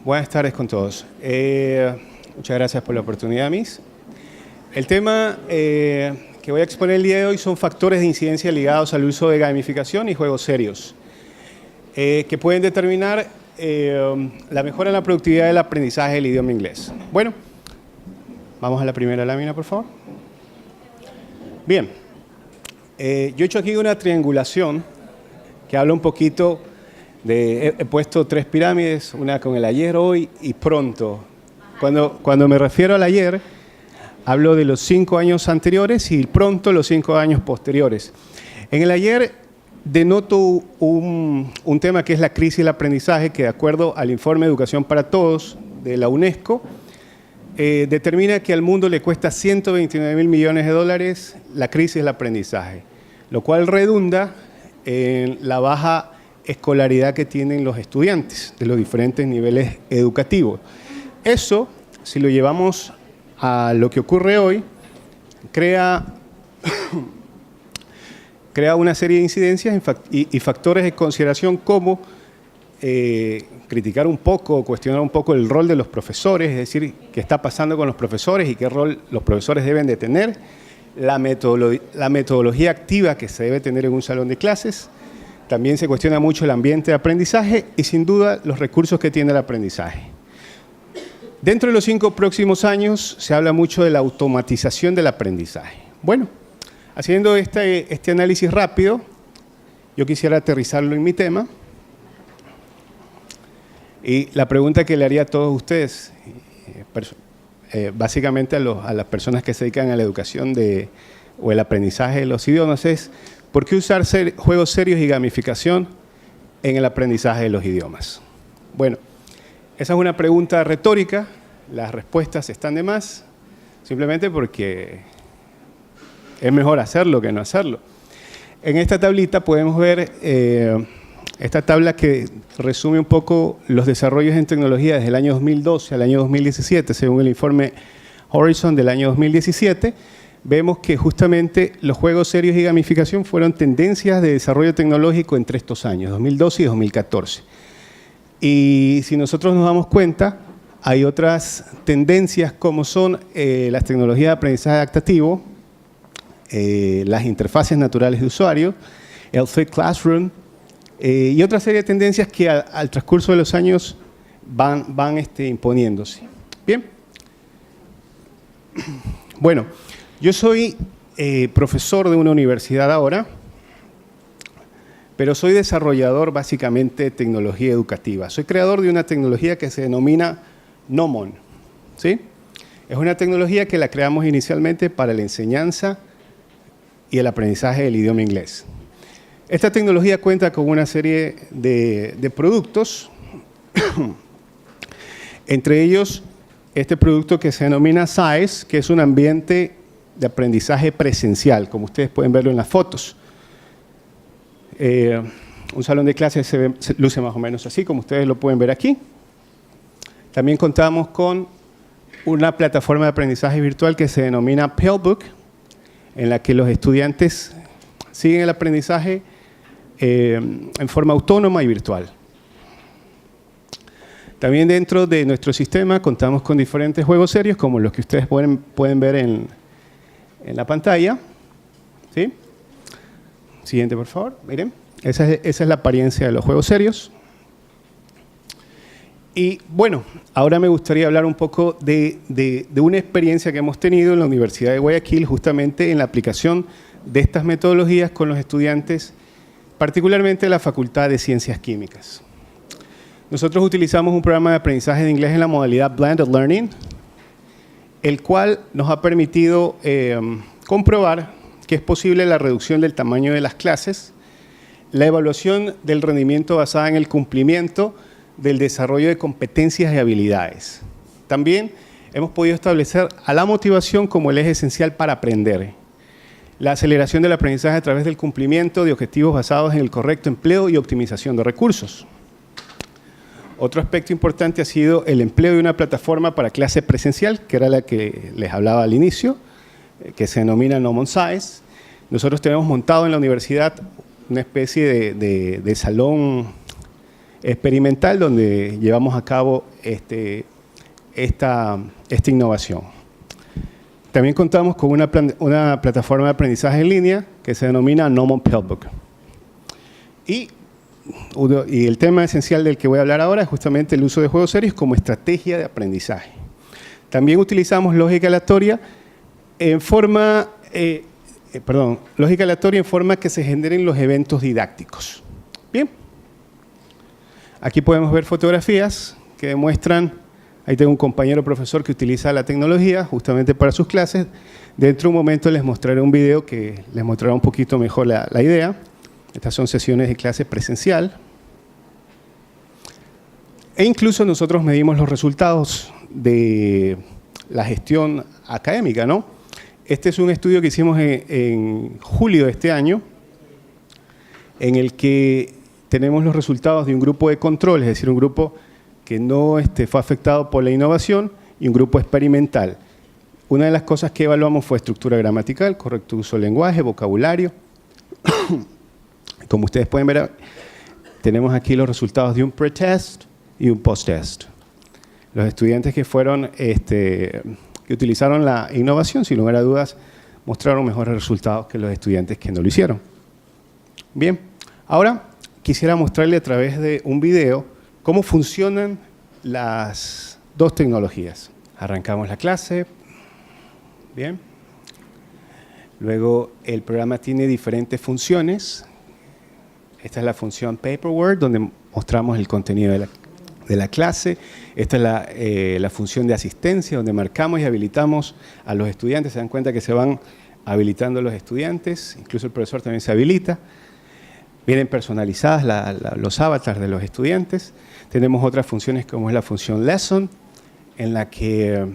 Buenas tardes con todos. Muchas gracias por la oportunidad, Miss. El tema que voy a exponer el día de hoy son factores de incidencia ligados al uso de gamificación y juegos serios, que pueden determinar la mejora en la productividad del aprendizaje del idioma inglés. Bueno, vamos a la primera lámina, por favor. Bien, yo he hecho aquí una triangulación que habla un poquito de, he puesto 3 pirámides, una con el ayer, hoy y pronto. Cuando me refiero al ayer, hablo de los 5 años anteriores y pronto los 5 años posteriores. En el ayer denoto un tema que es la crisis del aprendizaje, que de acuerdo al informe Educación para Todos de la UNESCO, determina que al mundo le cuesta 129.000 millones de dólares la crisis del aprendizaje, lo cual redunda en la baja escolaridad que tienen los estudiantes de los diferentes niveles educativos. Eso, si lo llevamos a lo que ocurre hoy, crea una serie de incidencias y factores de consideración como criticar un poco, cuestionar un poco el rol de los profesores, es decir, qué está pasando con los profesores y qué rol los profesores deben de tener, la metodología activa que se debe tener en un salón de clases. También se cuestiona mucho el ambiente de aprendizaje y, sin duda, los recursos que tiene el aprendizaje. Dentro de los 5 próximos años se habla mucho de la automatización del aprendizaje. Bueno, haciendo este análisis rápido, yo quisiera aterrizarlo en mi tema. Y la pregunta que le haría a todos ustedes, básicamente a las personas que se dedican a la educación o el aprendizaje de los idiomas, es ¿por qué usar juegos serios y gamificación en el aprendizaje de los idiomas? Bueno, esa es una pregunta retórica, las respuestas están de más, simplemente porque es mejor hacerlo que no hacerlo. En esta tablita podemos ver esta tabla que resume un poco los desarrollos en tecnología desde el año 2012 al año 2017, según el informe Horizon del año 2017. Vemos que justamente los juegos serios y gamificación fueron tendencias de desarrollo tecnológico entre estos años, 2012 y 2014. Y si nosotros nos damos cuenta, hay otras tendencias como son las tecnologías de aprendizaje adaptativo, las interfaces naturales de usuario, el Flipped Classroom y otra serie de tendencias que al transcurso de los años van imponiéndose. Bien. Bueno. Yo soy profesor de una universidad ahora, pero soy desarrollador básicamente de tecnología educativa. Soy creador de una tecnología que se denomina Gnomon, ¿sí? Es una tecnología que la creamos inicialmente para la enseñanza y el aprendizaje del idioma inglés. Esta tecnología cuenta con una serie de productos, entre ellos este producto que se denomina SAES, que es un ambiente de aprendizaje presencial, como ustedes pueden verlo en las fotos. Un salón de clases se luce más o menos así, como ustedes lo pueden ver aquí. También contamos con una plataforma de aprendizaje virtual que se denomina Pellbook, en la que los estudiantes siguen el aprendizaje en forma autónoma y virtual. También dentro de nuestro sistema contamos con diferentes juegos serios, como los que ustedes pueden ver en la pantalla. ¿Sí? Siguiente, por favor. Miren, esa es la apariencia de los juegos serios. Y bueno, ahora me gustaría hablar un poco de una experiencia que hemos tenido en la Universidad de Guayaquil, justamente en la aplicación de estas metodologías con los estudiantes, particularmente de la Facultad de Ciencias Químicas. Nosotros utilizamos un programa de aprendizaje de inglés en la modalidad Blended Learning, el cual nos ha permitido comprobar que es posible la reducción del tamaño de las clases, la evaluación del rendimiento basada en el cumplimiento del desarrollo de competencias y habilidades. También hemos podido establecer a la motivación como el eje esencial para aprender, la aceleración del aprendizaje a través del cumplimiento de objetivos basados en el correcto empleo y optimización de recursos. Otro aspecto importante ha sido el empleo de una plataforma para clase presencial, que era la que les hablaba al inicio, que se denomina Gnomon Size. Nosotros tenemos montado en la universidad una especie de salón experimental donde llevamos a cabo esta innovación. También contamos con una plataforma de aprendizaje en línea que se denomina Nomon Pelbook. Y el tema esencial del que voy a hablar ahora es justamente el uso de juegos serios como estrategia de aprendizaje. También utilizamos lógica aleatoria en forma, que se generen los eventos didácticos. Bien. Aquí podemos ver fotografías que demuestran, ahí tengo un compañero profesor que utiliza la tecnología justamente para sus clases. Dentro de un momento les mostraré un video que les mostrará un poquito mejor la idea. Estas son sesiones de clase presencial. E incluso nosotros medimos los resultados de la gestión académica, ¿no? Este es un estudio que hicimos en julio de este año, en el que tenemos los resultados de un grupo de control, es decir, un grupo que no fue afectado por la innovación y un grupo experimental. Una de las cosas que evaluamos fue estructura gramatical, correcto uso del lenguaje, vocabulario. Como ustedes pueden ver, tenemos aquí los resultados de un pre-test y un post-test. Los estudiantes que utilizaron la innovación, sin lugar a dudas, mostraron mejores resultados que los estudiantes que no lo hicieron. Bien, ahora quisiera mostrarle a través de un video cómo funcionan las dos tecnologías. Arrancamos la clase. Bien. Luego el programa tiene diferentes funciones. Esta es la función Paperwork, donde mostramos el contenido de la clase. Esta es la función de asistencia, donde marcamos y habilitamos a los estudiantes. Se dan cuenta que se van habilitando los estudiantes, incluso el profesor también se habilita. Vienen personalizadas los avatars de los estudiantes. Tenemos otras funciones como es la función Lesson, en la que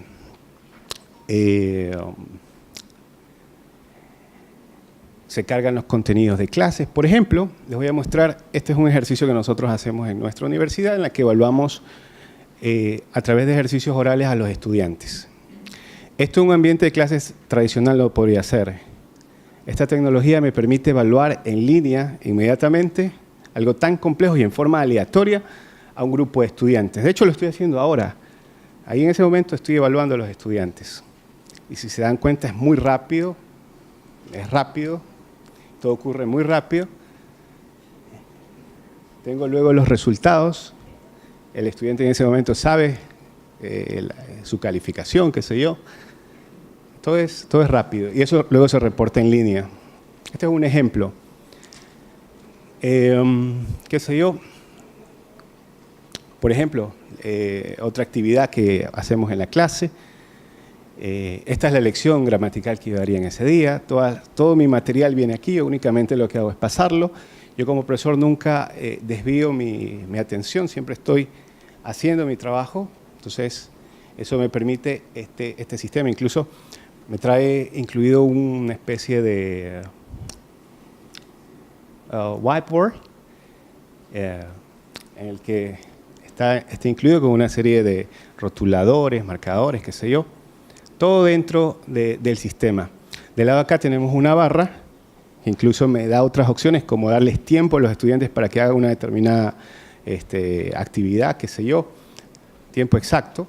se cargan los contenidos de clases. Por ejemplo, les voy a mostrar, este es un ejercicio que nosotros hacemos en nuestra universidad, en la que evaluamos a través de ejercicios orales a los estudiantes. Esto en un ambiente de clases tradicional no lo podría hacer. Esta tecnología me permite evaluar en línea inmediatamente algo tan complejo y en forma aleatoria a un grupo de estudiantes. De hecho, lo estoy haciendo ahora. Ahí en ese momento estoy evaluando a los estudiantes. Y si se dan cuenta, es muy rápido, todo ocurre muy rápido. Tengo luego los resultados. El estudiante en ese momento sabe su calificación, qué sé yo. Todo es rápido y eso luego se reporta en línea. Este es un ejemplo. ¿Qué sé yo? Por ejemplo, otra actividad que hacemos en la clase. Esta es la lección gramatical que yo daría en ese día. Todo mi material viene aquí, yo únicamente lo que hago es pasarlo. Yo como profesor nunca desvío mi atención, siempre estoy haciendo mi trabajo. Entonces, eso me permite este sistema. Incluso me trae incluido una especie de whiteboard en el que está incluido con una serie de rotuladores, marcadores, qué sé yo. Todo dentro del sistema. Del lado de acá tenemos una barra que incluso me da otras opciones como darles tiempo a los estudiantes para que hagan una determinada actividad, qué sé yo, tiempo exacto.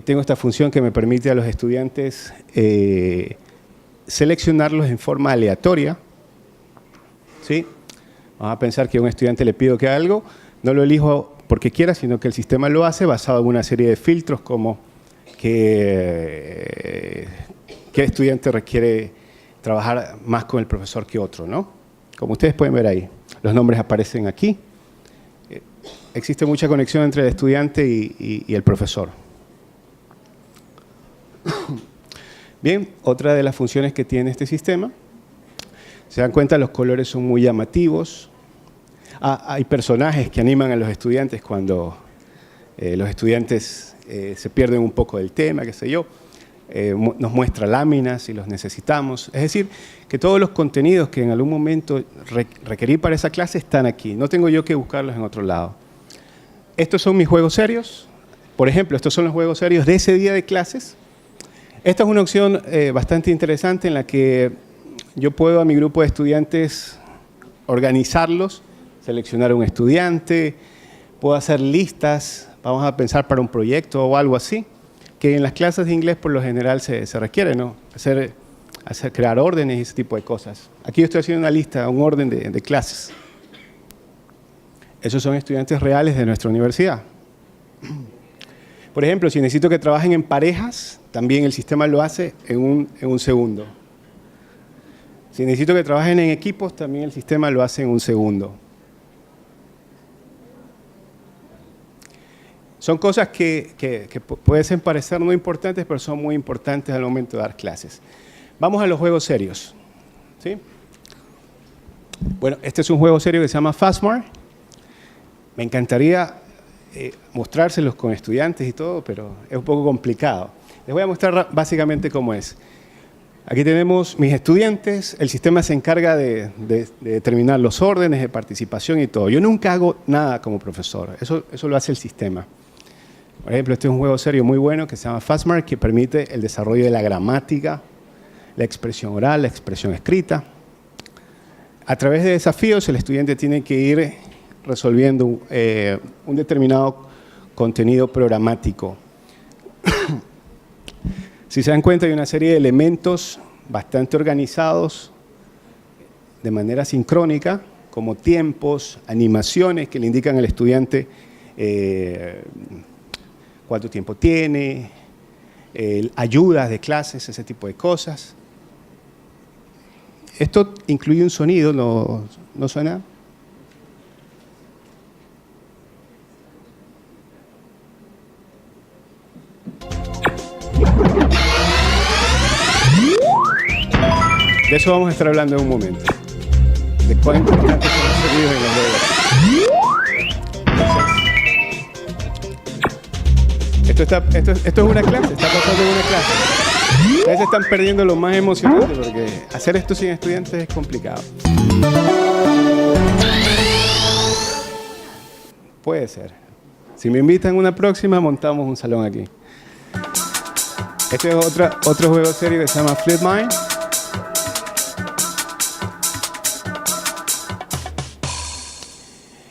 Tengo esta función que me permite a los estudiantes seleccionarlos en forma aleatoria. ¿Sí? Vamos a pensar que a un estudiante le pido que haga algo, no lo elijo porque quiera, sino que el sistema lo hace basado en una serie de filtros como qué estudiante requiere trabajar más con el profesor que otro, ¿no? Como ustedes pueden ver ahí, los nombres aparecen aquí. Existe mucha conexión entre el estudiante y el profesor. Bien, otra de las funciones que tiene este sistema, se dan cuenta, los colores son muy llamativos. Hay personajes que animan a los estudiantes cuando los estudiantes se pierden un poco del tema, qué sé yo. Nos muestra láminas si los necesitamos. Es decir, que todos los contenidos que en algún momento requerí para esa clase están aquí. No tengo yo que buscarlos en otro lado. Estos son mis juegos serios. Por ejemplo, estos son los juegos serios de ese día de clases. Esta es una opción bastante interesante en la que yo puedo a mi grupo de estudiantes organizarlos seleccionar un estudiante, puedo hacer listas, vamos a pensar para un proyecto o algo así, que en las clases de inglés por lo general se requiere, ¿no? Crear órdenes y ese tipo de cosas. Aquí yo estoy haciendo una lista, un orden de clases. Esos son estudiantes reales de nuestra universidad. Por ejemplo, si necesito que trabajen en parejas, también el sistema lo hace en un segundo. Si necesito que trabajen en equipos, también el sistema lo hace en un segundo. Son cosas que pueden parecer no importantes, pero son muy importantes al momento de dar clases. Vamos a los juegos serios, ¿sí? Bueno, este es un juego serio que se llama Fastmark. Me encantaría mostrárselos con estudiantes y todo, pero es un poco complicado. Les voy a mostrar básicamente cómo es. Aquí tenemos mis estudiantes, el sistema se encarga de determinar los órdenes de participación y todo. Yo nunca hago nada como profesor, eso lo hace el sistema. Por ejemplo, este es un juego serio muy bueno que se llama Fastmark, que permite el desarrollo de la gramática, la expresión oral, la expresión escrita. A través de desafíos, el estudiante tiene que ir resolviendo un determinado contenido programático. Si se dan cuenta, hay una serie de elementos bastante organizados de manera sincrónica, como tiempos, animaciones que le indican al estudiante cuánto tiempo tiene, ayudas de clases, ese tipo de cosas. Esto incluye un sonido, ¿no suena? De eso vamos a estar hablando en un momento, de cuán importantes son los sonidos en los juegos. Esto es una clase, está pasando en una clase. Ustedes se están perdiendo lo más emocionante porque hacer esto sin estudiantes es complicado. Puede ser. Si me invitan a una próxima, montamos un salón aquí. Este es otro juego serio que se llama Flip Mind.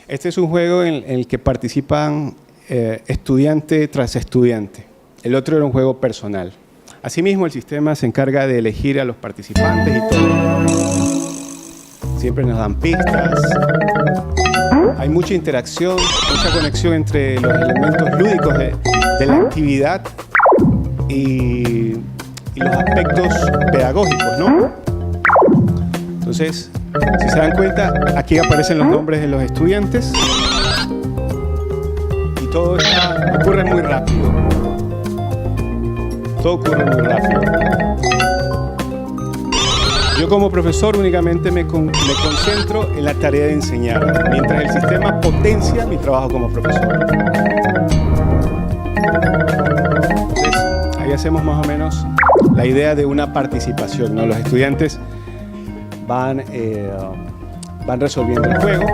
Este es un juego en el que participan estudiante tras estudiante. El otro era un juego personal. Asimismo, el sistema se encarga de elegir a los participantes y todo. Siempre nos dan pistas. Hay mucha interacción, mucha conexión entre los elementos lúdicos de la actividad y los aspectos pedagógicos, ¿no? Entonces, si se dan cuenta, aquí aparecen los nombres de los estudiantes y todo ocurre muy rápido. Todo ocurre muy rápido. Yo como profesor únicamente me concentro en la tarea de enseñar, mientras el sistema potencia mi trabajo como profesor. Entonces, ahí hacemos más o menos la idea de una participación, ¿no? Los estudiantes van resolviendo el juego.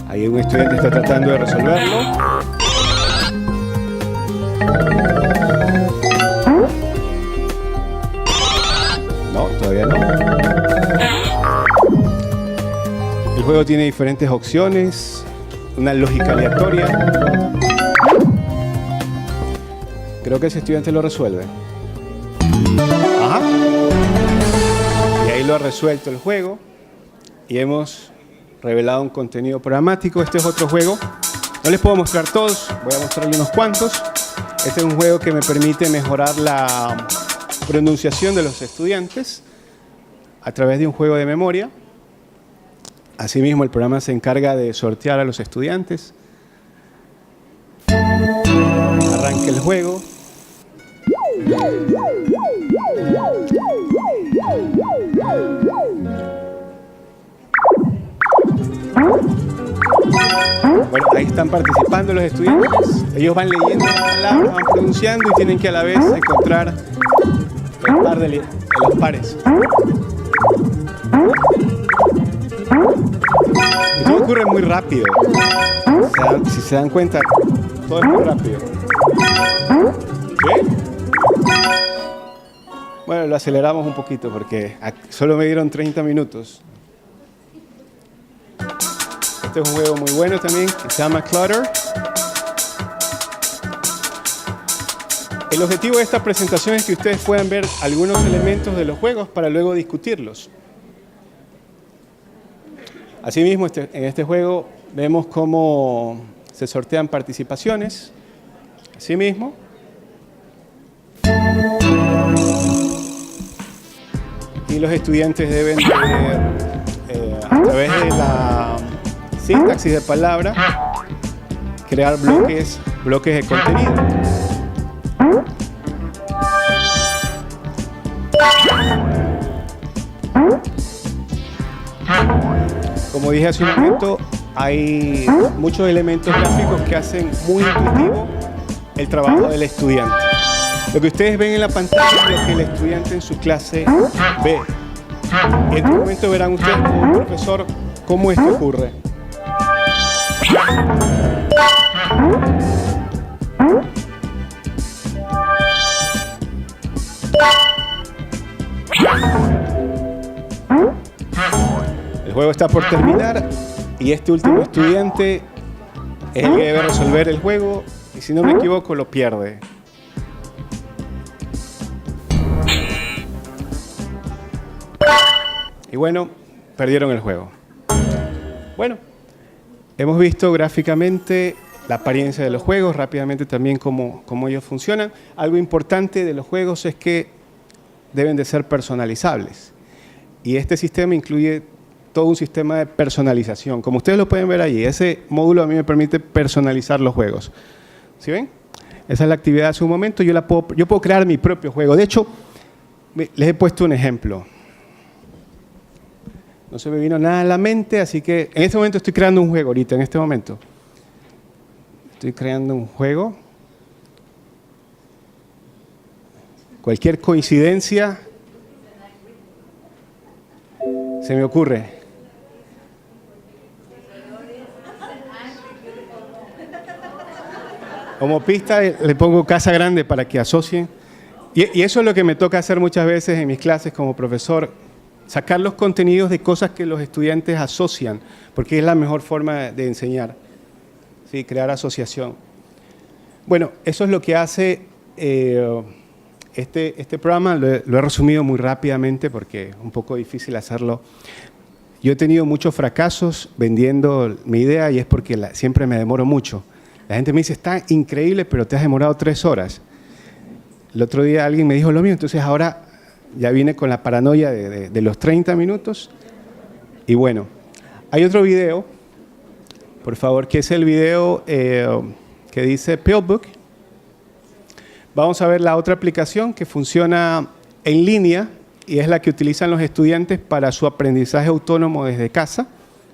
Ahí un estudiante está tratando de resolverlo. No, todavía no. El juego tiene diferentes opciones, una lógica aleatoria. Creo que ese estudiante lo resuelve. Ajá. Y ahí lo ha resuelto el juego. Y hemos revelado un contenido programático. Este es otro juego. No les puedo mostrar todos, voy a mostrarles unos cuantos. Este es un juego que me permite mejorar la pronunciación de los estudiantes a través de un juego de memoria. Asimismo, el programa se encarga de sortear a los estudiantes. Arranca el juego. Bueno, ahí están participando los estudiantes. Ellos van leyendo las palabras, van pronunciando y tienen que a la vez encontrar el par de los pares. Y todo ocurre muy rápido. Si se dan cuenta, todo es muy rápido. ¿Qué? Bueno, lo aceleramos un poquito porque solo me dieron 30 minutos. Este es un juego muy bueno también que se llama Clutter. El objetivo de esta presentación es que ustedes puedan ver algunos elementos de los juegos para luego discutirlos. Asimismo, en este juego vemos cómo se sortean participaciones. Asimismo, y los estudiantes deben, a través de la sintaxis de palabra, crear bloques de contenido. Como dije hace un momento, hay muchos elementos gráficos que hacen muy intuitivo el trabajo del estudiante. Lo que ustedes ven en la pantalla es lo que el estudiante en su clase ve. En este momento verán ustedes como profesor cómo esto ocurre. El juego está por terminar y este último estudiante es el que debe resolver el juego y si no me equivoco lo pierde. Y bueno, perdieron el juego. Bueno, hemos visto gráficamente la apariencia de los juegos, rápidamente también cómo ellos funcionan. Algo importante de los juegos es que deben de ser personalizables. Y este sistema incluye todo un sistema de personalización. Como ustedes lo pueden ver allí, ese módulo a mí me permite personalizar los juegos. ¿Sí ven? Esa es la actividad hace un momento. Yo puedo crear mi propio juego. De hecho, les he puesto un ejemplo. No se me vino nada a la mente, así que en este momento estoy creando un juego, ahorita, en este momento. Estoy creando un juego. Cualquier coincidencia se me ocurre. Como pista le pongo Casa Grande para que asocien. Y eso es lo que me toca hacer muchas veces en mis clases como profesor. Sacar los contenidos de cosas que los estudiantes asocian, porque es la mejor forma de enseñar. ¿Sí? Crear asociación. Bueno, eso es lo que hace este programa. Lo he resumido muy rápidamente porque es un poco difícil hacerlo. Yo he tenido muchos fracasos vendiendo mi idea y es porque siempre me demoro mucho. La gente me dice, está increíble, pero te has demorado 3 horas. El otro día alguien me dijo lo mismo, entonces ahora ya vine con la paranoia de los 30 minutos. Y bueno, hay otro video, por favor, que es el video que dice Pillbook. Vamos a ver la otra aplicación que funciona en línea y es la que utilizan los estudiantes para su aprendizaje autónomo desde casa,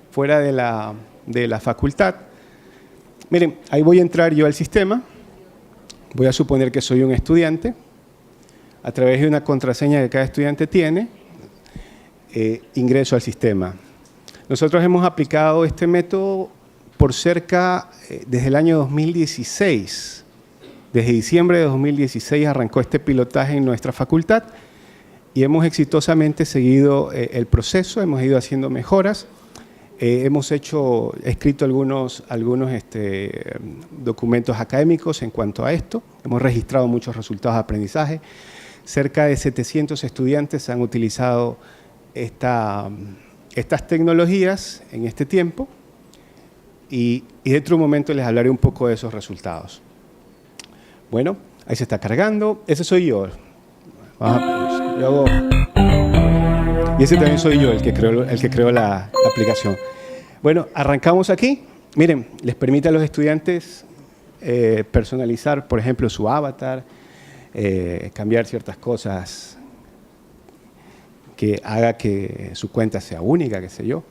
fuera de la facultad. Miren, ahí voy a entrar yo al sistema. Voy a suponer que soy un estudiante. A través de una contraseña que cada estudiante tiene, ingreso al sistema. Nosotros hemos aplicado este método por cerca desde el año 2016. Desde diciembre de 2016 arrancó este pilotaje en nuestra facultad y hemos exitosamente seguido el proceso, hemos ido haciendo mejoras. Hemos escrito algunos documentos académicos en cuanto a esto. Hemos registrado muchos resultados de aprendizaje. Cerca de 700 estudiantes han utilizado estas tecnologías en este tiempo y dentro de un momento les hablaré un poco de esos resultados. Bueno, ahí se está cargando. Ese soy yo. Y ese también soy yo, el que creó la aplicación. Bueno, arrancamos aquí. Miren, les permite a los estudiantes personalizar, por ejemplo, su avatar, cambiar ciertas cosas que haga que su cuenta sea única, qué sé yo.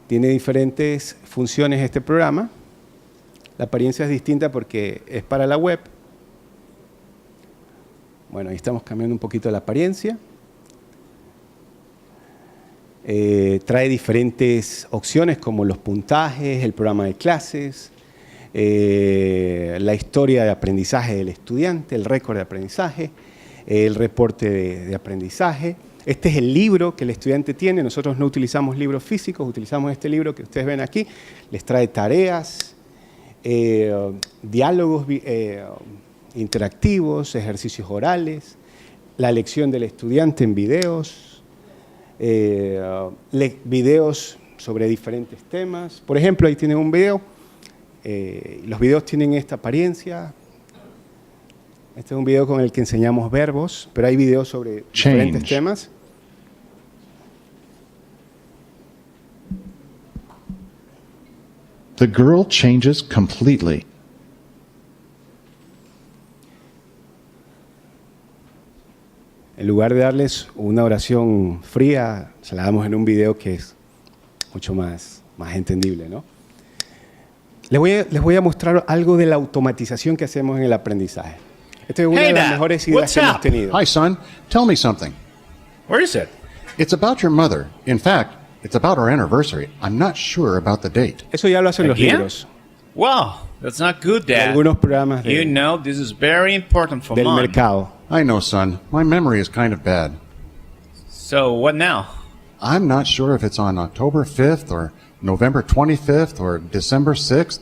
Tiene diferentes funciones este programa. La apariencia es distinta porque es para la web. Bueno, ahí estamos cambiando un poquito la apariencia. Trae diferentes opciones como los puntajes, el programa de clases, la historia de aprendizaje del estudiante, el récord de aprendizaje, el reporte de aprendizaje. Este es el libro que el estudiante tiene. Nosotros no utilizamos libros físicos, utilizamos este libro que ustedes ven aquí. Les trae tareas, diálogos interactivos, ejercicios orales, la lección del estudiante en videos, videos sobre diferentes temas. Por ejemplo, ahí tienen un video. Los videos tienen esta apariencia. Este es un video con el que enseñamos verbos, pero hay videos sobre diferentes temas. The girl changes completely. En lugar de darles una oración fría, se la damos en un video que es mucho más entendible, ¿no? Les voy a mostrar algo de la automatización que hacemos en el aprendizaje. Esta es una de las mejores ideas que hemos tenido. Hi, son. Tell me something. Where is it? It's about your mother. In fact, it's about our anniversary. I'm not sure about the date. Eso ya lo hacen los libros. Wow, that's not good, Dad. Algunos programas You know, this is very important for del Mom. mercado. I know, son. My memory is kind of bad. So, what now? I'm not sure if it's on October 5th or November 25th or December 6th.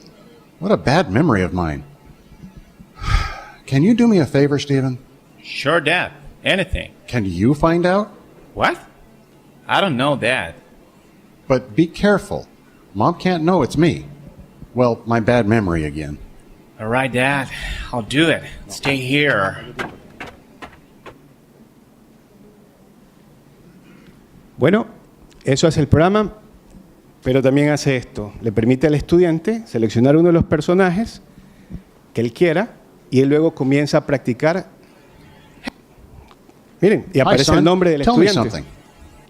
What a bad memory of mine. Can you do me a favor, Stephen? Sure, Dad. Anything. Can you find out? What? I don't know, Dad. But be careful. Mom can't know it's me. Well, my bad memory again. All right, Dad. I'll do it. Stay here. Bueno, eso hace el programa, pero también hace esto. Le permite al estudiante seleccionar uno de los personajes que él quiera y él luego comienza a practicar. Miren, y aparece el nombre del Tell me estudiante. something.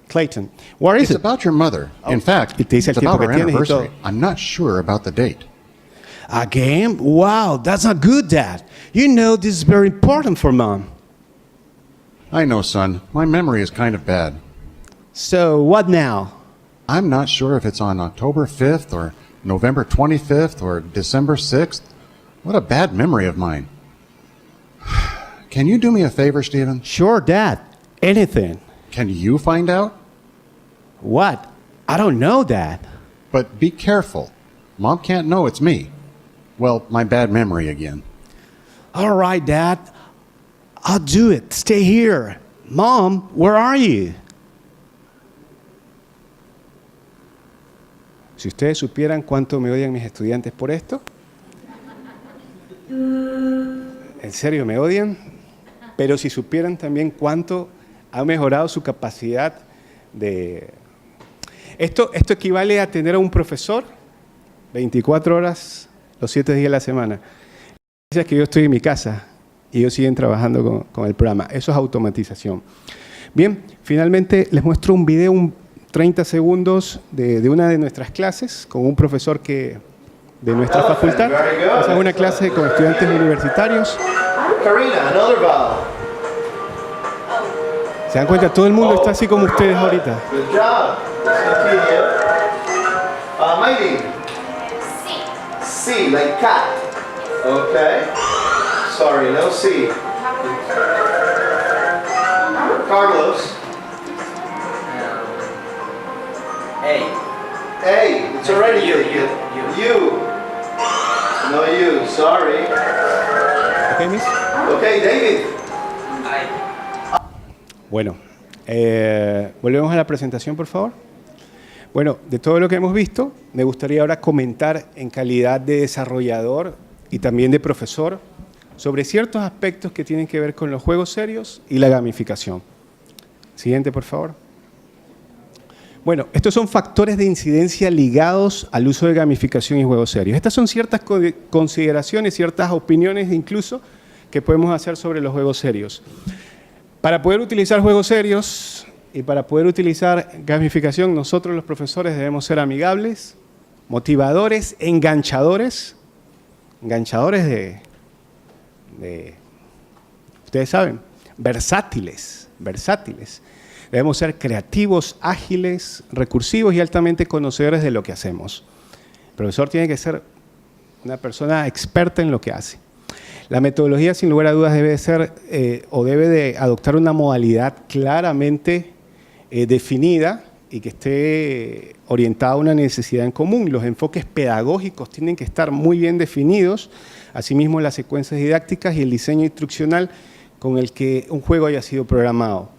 Clayton. Where is It's it? about your mother. In fact, Y te dice el it's tiempo about que our tienes y todo. anniversary. I'm not sure about the date. A game? Wow, that's not good, Dad. You know this is very important for Mom. I know, son. My memory is kind of bad. So, what now? I'm not sure if it's on October 5th or November 25th or December 6th. What a bad memory of mine. Can you do me a favor, Stephen? Sure, Dad. Anything. Can you find out? What? I don't know, Dad. But be careful. Mom can't know it's me. Well, my bad memory again. All right, Dad. I'll do it. Stay here. Mom, where are you? Si ustedes supieran cuánto me odian mis estudiantes por esto. ¿En serio me odian? Pero si supieran también cuánto ha mejorado su capacidad de... Esto equivale a tener a un profesor 24 horas los 7 días de la semana. Es que yo estoy en mi casa y ellos siguen trabajando con el programa. Eso es automatización. Bien, finalmente les muestro un video, 30 segundos de una de nuestras clases con un profesor de nuestra facultad. Esa es una clase con estudiantes universitarios. Karina, another vowel. ¿Se dan cuenta? Todo el mundo está así como ustedes ahorita. Good job. Mighty. C, like cat. Okay. Sorry, no C. Carlos. A. It's already you. No you. Sorry. ¿Ok, Miss? Okay, David. Bueno, volvemos a la presentación, por favor. Bueno, de todo lo que hemos visto, me gustaría ahora comentar en calidad de desarrollador y también de profesor sobre ciertos aspectos que tienen que ver con los juegos serios y la gamificación. Siguiente, por favor. Bueno, estos son factores de incidencia ligados al uso de gamificación y juegos serios. Estas son ciertas consideraciones, ciertas opiniones incluso que podemos hacer sobre los juegos serios. Para poder utilizar juegos serios y para poder utilizar gamificación, nosotros los profesores debemos ser amigables, motivadores, enganchadores de ustedes saben, versátiles. Debemos ser creativos, ágiles, recursivos y altamente conocedores de lo que hacemos. El profesor tiene que ser una persona experta en lo que hace. La metodología, sin lugar a dudas, debe ser o debe de adoptar una modalidad claramente definida y que esté orientada a una necesidad en común. Los enfoques pedagógicos tienen que estar muy bien definidos, asimismo las secuencias didácticas y el diseño instruccional con el que un juego haya sido programado.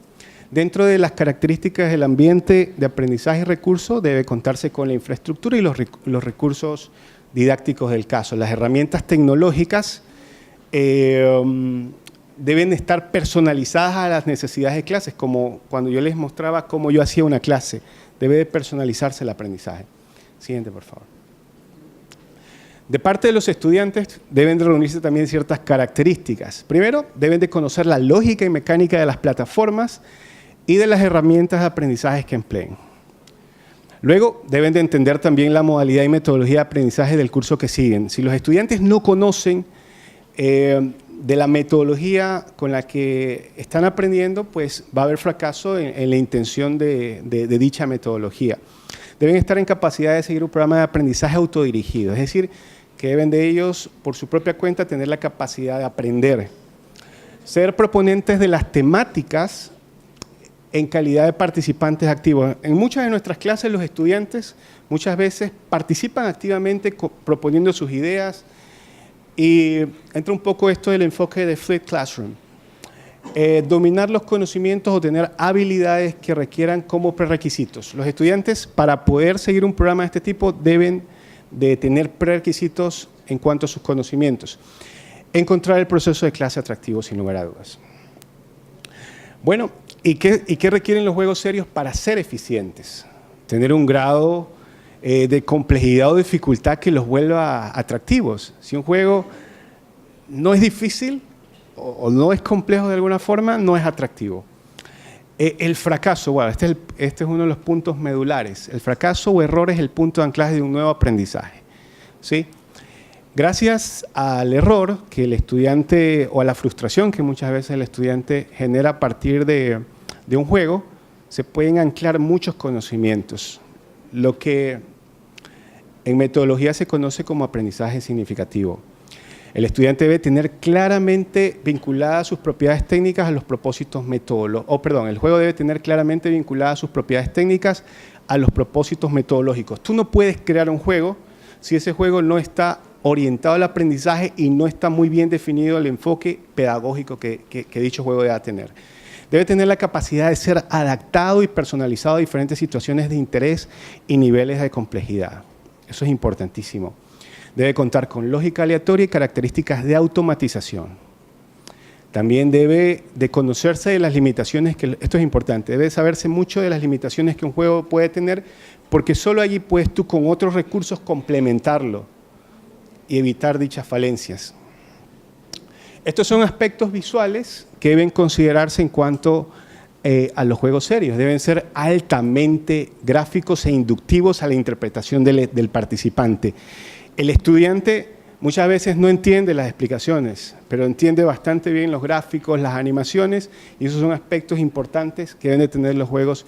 Dentro de las características del ambiente de aprendizaje y recursos debe contarse con la infraestructura y los recursos didácticos del caso. Las herramientas tecnológicas deben estar personalizadas a las necesidades de clases, como cuando yo les mostraba cómo yo hacía una clase. Debe de personalizarse el aprendizaje. Siguiente, por favor. De parte de los estudiantes deben de reunirse también ciertas características. Primero, deben de conocer la lógica y mecánica de las plataformas y de las herramientas de aprendizaje que empleen. Luego, deben de entender también la modalidad y metodología de aprendizaje del curso que siguen. Si los estudiantes no conocen de la metodología con la que están aprendiendo, pues va a haber fracaso en la intención de dicha metodología. Deben estar en capacidad de seguir un programa de aprendizaje autodirigido, es decir, que deben de ellos, por su propia cuenta, tener la capacidad de aprender. Ser proponentes de las temáticas en calidad de participantes activos. En muchas de nuestras clases los estudiantes muchas veces participan activamente proponiendo sus ideas y entra un poco esto del enfoque de Flipped Classroom. Dominar los conocimientos o tener habilidades que requieran como prerequisitos. Los estudiantes, para poder seguir un programa de este tipo, deben de tener prerequisitos en cuanto a sus conocimientos. Encontrar el proceso de clase atractivo, sin lugar a dudas. Bueno, ¿y qué requieren los juegos serios para ser eficientes? Tener un grado de complejidad o dificultad que los vuelva atractivos. Si un juego no es difícil o no es complejo de alguna forma, no es atractivo. El fracaso, bueno, este es uno de los puntos medulares. El fracaso o error es el punto de anclaje de un nuevo aprendizaje, ¿sí? Gracias al error que el estudiante, o a la frustración que muchas veces el estudiante genera a partir de un juego, se pueden anclar muchos conocimientos, lo que en metodología se conoce como aprendizaje significativo. El estudiante debe tener claramente vinculadas sus propiedades técnicas a los propósitos metodológicos. El juego debe tener claramente vinculadas sus propiedades técnicas a los propósitos metodológicos. Tú no puedes crear un juego si ese juego no está orientado al aprendizaje y no está muy bien definido el enfoque pedagógico que dicho juego debe tener. Debe tener la capacidad de ser adaptado y personalizado a diferentes situaciones de interés y niveles de complejidad. Eso es importantísimo. Debe contar con lógica aleatoria y características de automatización. También debe de conocerse de las limitaciones, esto es importante, debe saberse mucho de las limitaciones que un juego puede tener, porque solo allí puedes tú con otros recursos complementarlo y evitar dichas falencias. Estos son aspectos visuales que deben considerarse en cuanto a los juegos serios. Deben ser altamente gráficos e inductivos a la interpretación del participante. El estudiante muchas veces no entiende las explicaciones, pero entiende bastante bien los gráficos, las animaciones, y esos son aspectos importantes que deben de tener los juegos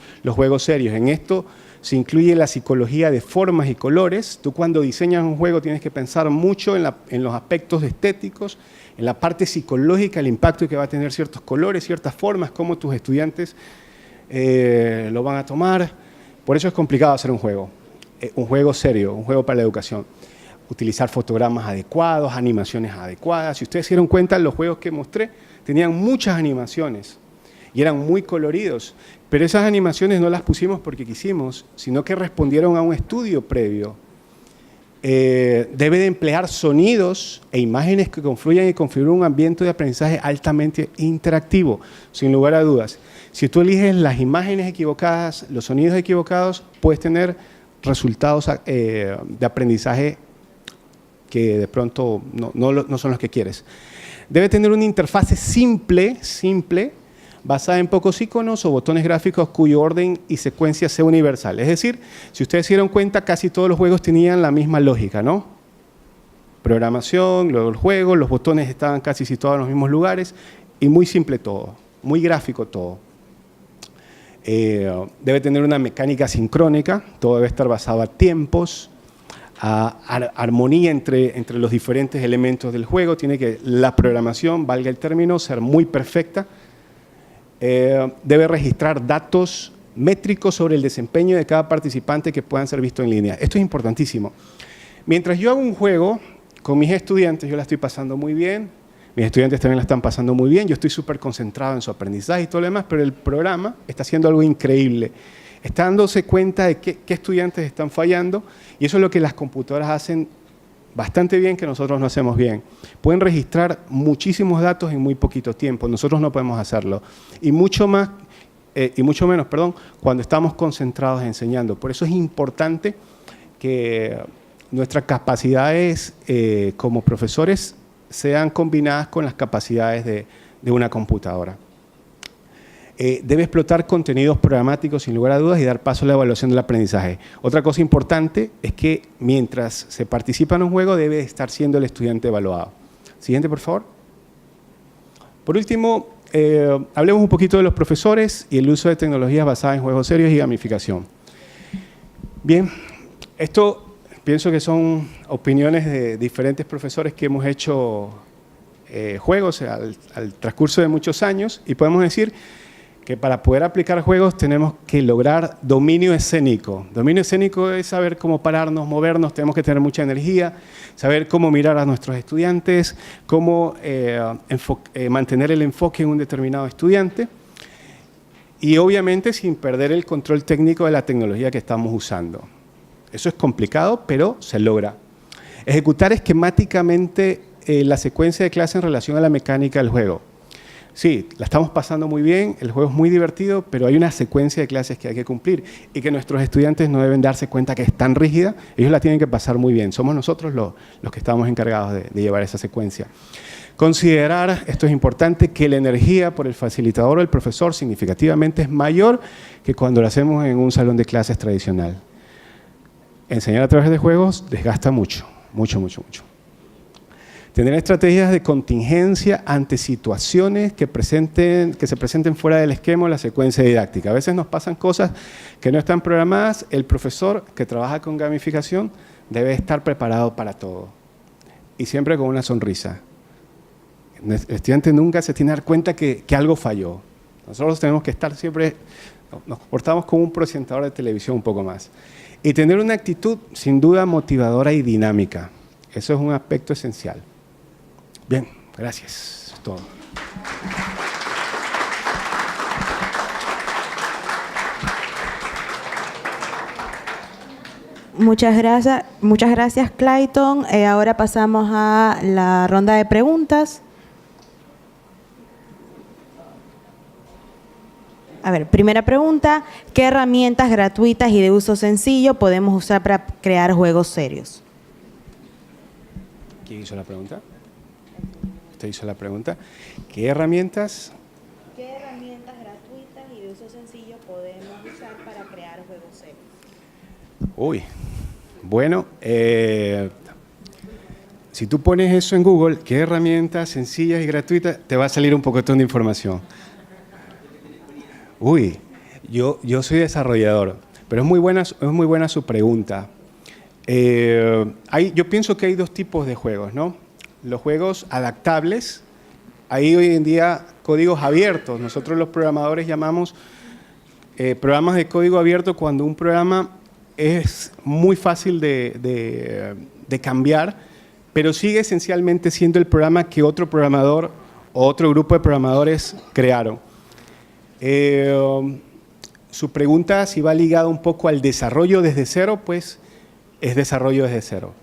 serios. En esto se incluye la psicología de formas y colores. Tú cuando diseñas un juego tienes que pensar mucho en los aspectos estéticos, en la parte psicológica, el impacto que va a tener ciertos colores, ciertas formas, cómo tus estudiantes lo van a tomar. Por eso es complicado hacer un juego serio, un juego para la educación. Utilizar fotogramas adecuados, animaciones adecuadas. Si ustedes se dieron cuenta, los juegos que mostré tenían muchas animaciones y eran muy coloridos, pero esas animaciones no las pusimos porque quisimos, sino que respondieron a un estudio previo. Debe de emplear sonidos e imágenes que confluyan y configuren un ambiente de aprendizaje altamente interactivo, sin lugar a dudas. Si tú eliges las imágenes equivocadas, los sonidos equivocados, puedes tener resultados de aprendizaje que de pronto no son los que quieres. Debe tener una interfase simple, basada en pocos iconos o botones gráficos cuyo orden y secuencia sea universal. Es decir, si ustedes se dieron cuenta, casi todos los juegos tenían la misma lógica, ¿no? Programación, luego el juego, los botones estaban casi situados en los mismos lugares y muy simple todo, muy gráfico todo. Debe tener una mecánica sincrónica, todo debe estar basado a tiempos, armonía entre los diferentes elementos del juego, tiene que la programación, valga el término, ser muy perfecta. Debe registrar datos métricos sobre el desempeño de cada participante que puedan ser vistos en línea. Esto es importantísimo. Mientras yo hago un juego con mis estudiantes, yo la estoy pasando muy bien, mis estudiantes también la están pasando muy bien, yo estoy súper concentrado en su aprendizaje y todo lo demás, pero el programa está haciendo algo increíble. Está dándose cuenta de qué estudiantes están fallando, y eso es lo que las computadoras hacen bastante bien que nosotros no hacemos bien. Pueden registrar muchísimos datos en muy poquito tiempo, nosotros no podemos hacerlo. Y mucho menos, cuando estamos concentrados enseñando. Por eso es importante que nuestras capacidades como profesores sean combinadas con las capacidades de una computadora. Debe explotar contenidos programáticos sin lugar a dudas y dar paso a la evaluación del aprendizaje. Otra cosa importante es que mientras se participa en un juego debe estar siendo el estudiante evaluado. Siguiente, por favor. Por último, hablemos un poquito de los profesores y el uso de tecnologías basadas en juegos serios y gamificación. Bien, esto pienso que son opiniones de diferentes profesores que hemos hecho juegos al transcurso de muchos años, y podemos decir que para poder aplicar juegos tenemos que lograr dominio escénico. Dominio escénico es saber cómo pararnos, movernos, tenemos que tener mucha energía, saber cómo mirar a nuestros estudiantes, cómo mantener el enfoque en un determinado estudiante, y obviamente sin perder el control técnico de la tecnología que estamos usando. Eso es complicado, pero se logra. Ejecutar esquemáticamente la secuencia de clase en relación a la mecánica del juego. Sí, la estamos pasando muy bien, el juego es muy divertido, pero hay una secuencia de clases que hay que cumplir y que nuestros estudiantes no deben darse cuenta que es tan rígida, ellos la tienen que pasar muy bien. Somos nosotros los que estamos encargados de llevar esa secuencia. Considerar, esto es importante, que la energía por el facilitador o el profesor significativamente es mayor que cuando lo hacemos en un salón de clases tradicional. Enseñar a través de juegos desgasta mucho, mucho, mucho, mucho. Tener estrategias de contingencia ante situaciones que se presenten fuera del esquema o la secuencia didáctica. A veces nos pasan cosas que no están programadas. El profesor que trabaja con gamificación debe estar preparado para todo. Y siempre con una sonrisa. El estudiante nunca se tiene que dar cuenta que algo falló. Nosotros tenemos que estar siempre, nos comportamos como un presentador de televisión un poco más. Y tener una actitud sin duda motivadora y dinámica. Eso es un aspecto esencial. Bien, gracias. Es todo. Muchas gracias, Clayton. Ahora pasamos a la ronda de preguntas. A ver, primera pregunta, ¿qué herramientas gratuitas y de uso sencillo podemos usar para crear juegos serios? ¿Quién hizo la pregunta? ¿Usted hizo la pregunta? ¿Qué herramientas? ¿Qué herramientas gratuitas y de uso sencillo podemos usar para crear juegos serios? Uy, bueno, si tú pones eso en Google, ¿qué herramientas sencillas y gratuitas? Te va a salir un poquitón de información. Uy, yo soy desarrollador, pero es muy buena su pregunta. Yo pienso que hay dos tipos de juegos, ¿no? Los juegos adaptables, hay hoy en día códigos abiertos. Nosotros los programadores llamamos programas de código abierto cuando un programa es muy fácil de cambiar, pero sigue esencialmente siendo el programa que otro programador o otro grupo de programadores crearon. Su pregunta, si va ligada un poco al desarrollo desde cero, pues es desarrollo desde cero.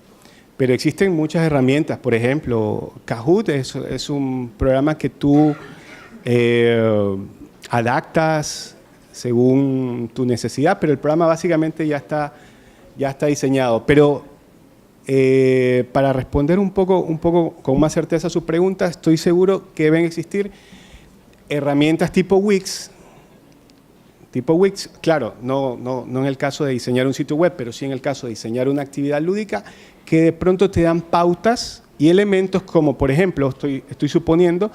Pero existen muchas herramientas, por ejemplo, Kahoot es un programa que tú adaptas según tu necesidad, pero el programa básicamente ya está diseñado. Pero para responder un poco con más certeza a su pregunta, estoy seguro que deben existir herramientas tipo Wix, claro, no en el caso de diseñar un sitio web, pero sí en el caso de diseñar una actividad lúdica, que de pronto te dan pautas y elementos como, por ejemplo, estoy suponiendo,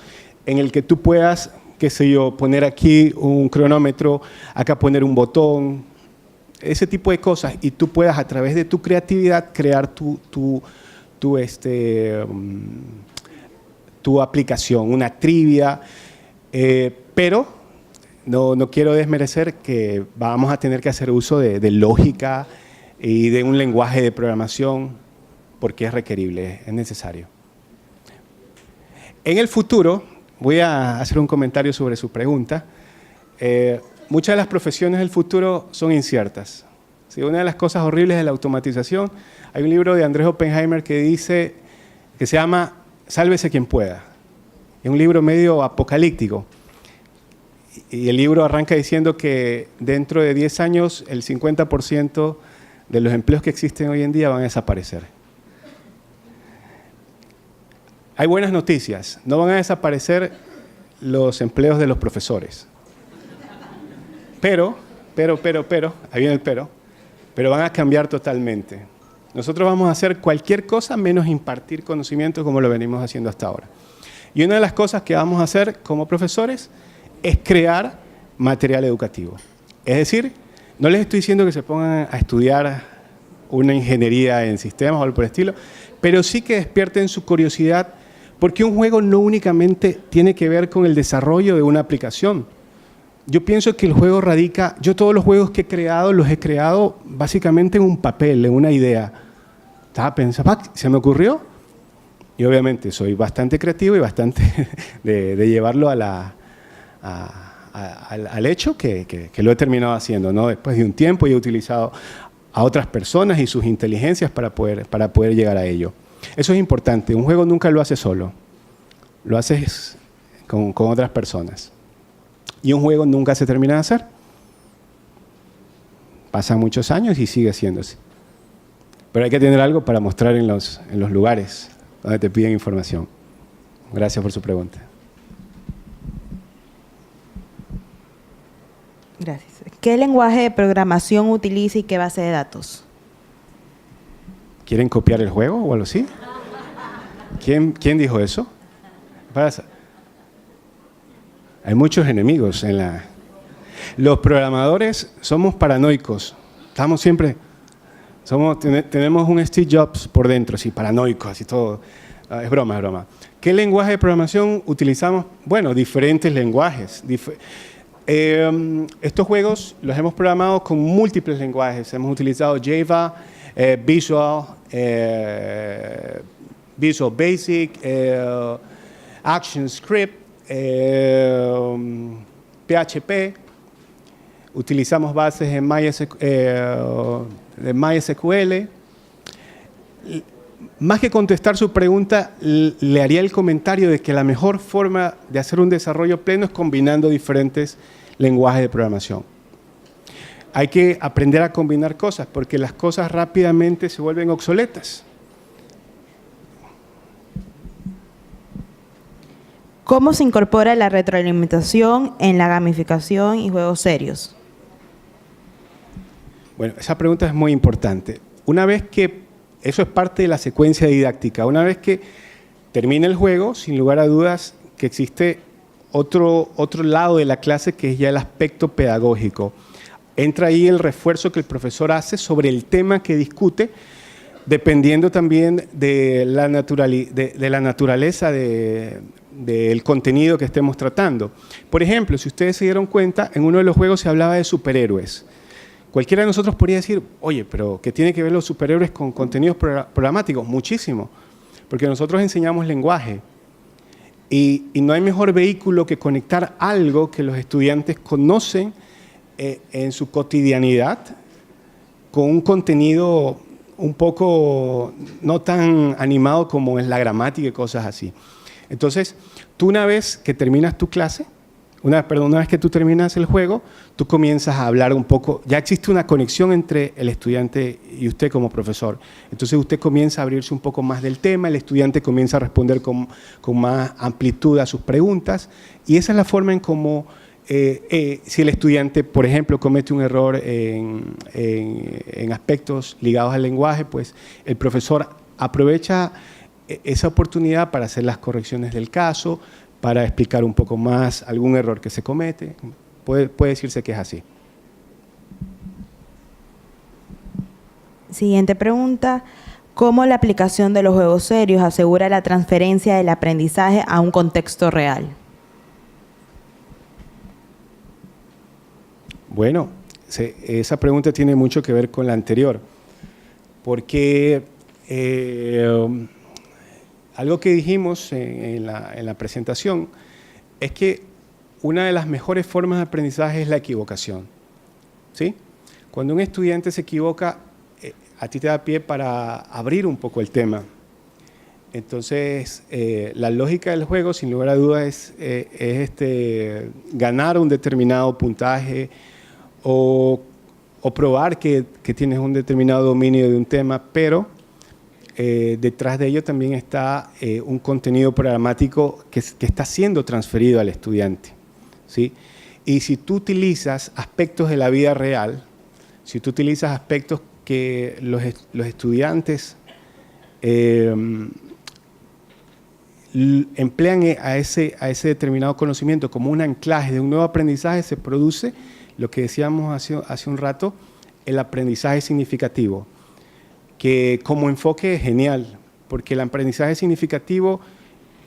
en el que tú puedas, qué sé yo, poner aquí un cronómetro, acá poner un botón, ese tipo de cosas, y tú puedas a través de tu creatividad crear tu aplicación, una trivia, pero no quiero desmerecer que vamos a tener que hacer uso de lógica y de un lenguaje de programación porque es requerible, es necesario. En el futuro, voy a hacer un comentario sobre su pregunta. Muchas de las profesiones del futuro son inciertas. ¿Sí? Una de las cosas horribles de la automatización, hay un libro de Andrés Oppenheimer que se llama Sálvese quien pueda. Es un libro medio apocalíptico. Y el libro arranca diciendo que dentro de 10 años el 50% de los empleos que existen hoy en día van a desaparecer. Hay buenas noticias. No van a desaparecer los empleos de los profesores. Pero, ahí viene el pero van a cambiar totalmente. Nosotros vamos a hacer cualquier cosa menos impartir conocimiento como lo venimos haciendo hasta ahora. Y una de las cosas que vamos a hacer como profesores es crear material educativo. Es decir, no les estoy diciendo que se pongan a estudiar una ingeniería en sistemas o algo por el estilo, pero sí que despierten su curiosidad, porque un juego no únicamente tiene que ver con el desarrollo de una aplicación. Yo pienso que el juego radica, yo todos los juegos que he creado, los he creado básicamente en un papel, en una idea. Estaba pensando, se me ocurrió, y obviamente soy bastante creativo y bastante de llevarlo al hecho que lo he terminado haciendo, ¿no? Después de un tiempo y he utilizado a otras personas y sus inteligencias para poder llegar a ello. Eso es importante, un juego nunca lo haces solo, lo haces con otras personas. Y un juego nunca se termina de hacer. Pasan muchos años y sigue haciéndose. Pero hay que tener algo para mostrar en los lugares donde te piden información. Gracias por su pregunta. Gracias. ¿Qué lenguaje de programación utiliza y qué base de datos? ¿Quieren copiar el juego o algo así? ¿Quién dijo eso? Hay muchos enemigos en la... Los programadores somos paranoicos. Estamos siempre... tenemos un Steve Jobs por dentro, así, paranoicos, así todo. Es broma. ¿Qué lenguaje de programación utilizamos? Bueno, diferentes lenguajes. Estos juegos los hemos programado con múltiples lenguajes. Hemos utilizado Java, Visual Basic, ActionScript, PHP, utilizamos bases en MySQL. Más que contestar su pregunta, le haría el comentario de que la mejor forma de hacer un desarrollo pleno es combinando diferentes lenguajes de programación. Hay que aprender a combinar cosas, porque las cosas rápidamente se vuelven obsoletas. ¿Cómo se incorpora la retroalimentación en la gamificación y juegos serios? Bueno, esa pregunta es muy importante. Una vez que, eso es parte de la secuencia didáctica, una vez que termina el juego, sin lugar a dudas que existe otro lado de la clase que es ya el aspecto pedagógico. Entra ahí el refuerzo que el profesor hace sobre el tema que discute, dependiendo también de la naturaleza del contenido que estemos tratando. Por ejemplo, si ustedes se dieron cuenta, en uno de los juegos se hablaba de superhéroes. Cualquiera de nosotros podría decir, oye, pero ¿qué tiene que ver los superhéroes con contenidos programáticos? Muchísimo, porque nosotros enseñamos lenguaje y no hay mejor vehículo que conectar algo que los estudiantes conocen en su cotidianidad con un contenido un poco no tan animado como es la gramática y cosas así. Entonces, tú una vez que terminas tu clase, una vez que tú terminas el juego, tú comienzas a hablar un poco, ya existe una conexión entre el estudiante y usted como profesor. Entonces usted comienza a abrirse un poco más del tema, el estudiante comienza a responder con más amplitud a sus preguntas, y esa es la forma en cómo, si el estudiante, por ejemplo, comete un error en aspectos ligados al lenguaje, pues el profesor aprovecha esa oportunidad para hacer las correcciones del caso, para explicar un poco más algún error que se comete. Puede decirse que es así. Siguiente pregunta. ¿Cómo la aplicación de los juegos serios asegura la transferencia del aprendizaje a un contexto real? Bueno, esa pregunta tiene mucho que ver con la anterior, porque algo que dijimos en la presentación es que una de las mejores formas de aprendizaje es la equivocación, ¿sí? Cuando un estudiante se equivoca, a ti te da pie para abrir un poco el tema. Entonces, la lógica del juego, sin lugar a dudas, es ganar un determinado puntaje o probar que tienes un determinado dominio de un tema, pero detrás de ello también está un contenido programático que está siendo transferido al estudiante, ¿sí? Y si tú utilizas aspectos de la vida real, si tú utilizas aspectos que los estudiantes emplean a ese determinado conocimiento como un anclaje de un nuevo aprendizaje, se produce lo que decíamos hace un rato, el aprendizaje significativo, que como enfoque es genial, porque el aprendizaje significativo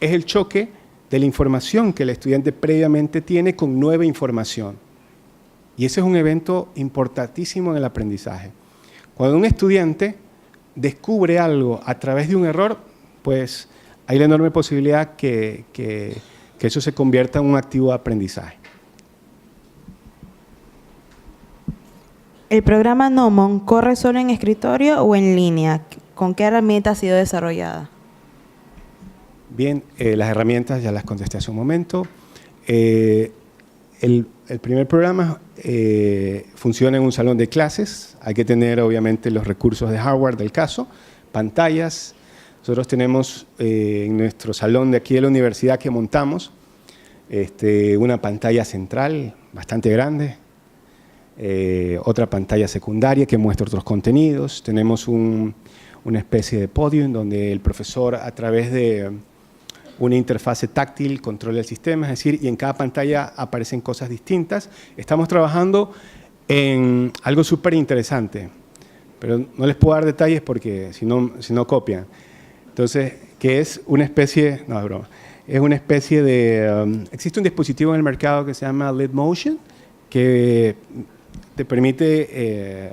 es el choque de la información que el estudiante previamente tiene con nueva información. Y ese es un evento importantísimo en el aprendizaje. Cuando un estudiante descubre algo a través de un error, pues hay la enorme posibilidad que eso se convierta en un activo de aprendizaje. ¿El programa Gnomon corre solo en escritorio o en línea? ¿Con qué herramienta ha sido desarrollada? Bien, las herramientas ya las contesté hace un momento. El primer programa funciona en un salón de clases. Hay que tener, obviamente, los recursos de hardware del caso, pantallas. Nosotros tenemos en nuestro salón de aquí de la universidad que montamos una pantalla central bastante grande, otra pantalla secundaria que muestra otros contenidos. Tenemos una especie de podio en donde el profesor, a través de una interfase táctil, controla el sistema, es decir, y en cada pantalla aparecen cosas distintas. Estamos trabajando en algo súper interesante, pero no les puedo dar detalles porque si no copian. Entonces, que es una especie, no, broma, es una especie de, existe un dispositivo en el mercado que se llama LeadMotion, que te permite,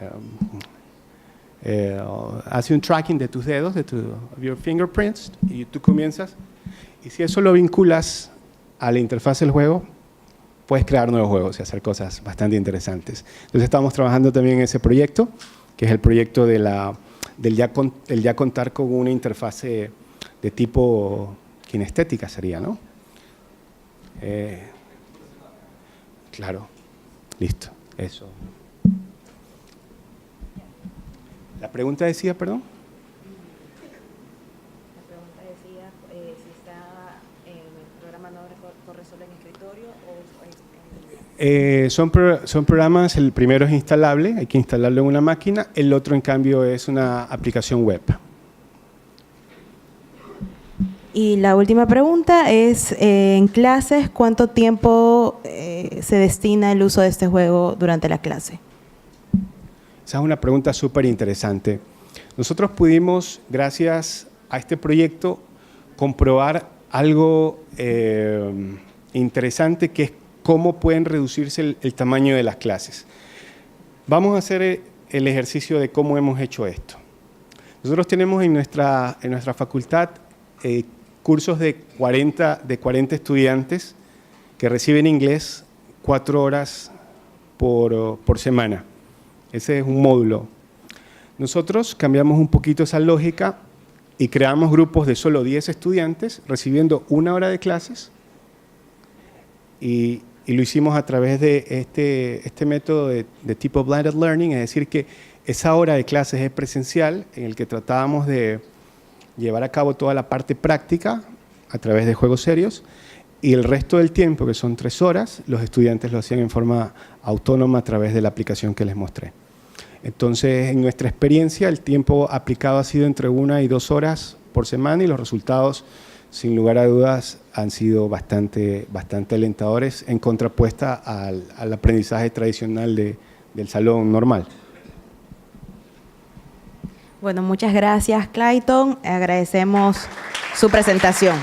hace un tracking de tus dedos, de your fingerprints, y tú comienzas, y si eso lo vinculas a la interfaz del juego, puedes crear nuevos juegos y hacer cosas bastante interesantes. Entonces estamos trabajando también en ese proyecto, que es el proyecto del ya contar con una interfase de tipo kinestética sería, ¿no? Claro, listo, eso. La pregunta decía, perdón. La pregunta decía si está el programa no corre solo en escritorio o Son programas, el primero es instalable, hay que instalarlo en una máquina, el otro en cambio es una aplicación web. Y la última pregunta es, en clases, ¿cuánto tiempo se destina el uso de este juego durante la clase? Esa es una pregunta súper interesante. Nosotros pudimos, gracias a este proyecto, comprobar algo interesante, que es cómo pueden reducirse el tamaño de las clases. Vamos a hacer el ejercicio de cómo hemos hecho esto. Nosotros tenemos en nuestra facultad cursos de 40 estudiantes que reciben inglés 4 horas por semana. Ese es un módulo. Nosotros cambiamos un poquito esa lógica y creamos grupos de solo 10 estudiantes recibiendo 1 hora de clases y lo hicimos a través de este método de tipo blended learning, es decir, que esa hora de clases es presencial, en el que tratábamos de llevar a cabo toda la parte práctica a través de juegos serios, y el resto del tiempo, que son 3 horas, los estudiantes lo hacían en forma autónoma a través de la aplicación que les mostré. Entonces, en nuestra experiencia, el tiempo aplicado ha sido entre 1 y 2 horas por semana, y los resultados, sin lugar a dudas, han sido bastante alentadores, en contrapuesta al aprendizaje tradicional del salón normal. Bueno, muchas gracias, Clayton. Agradecemos su presentación.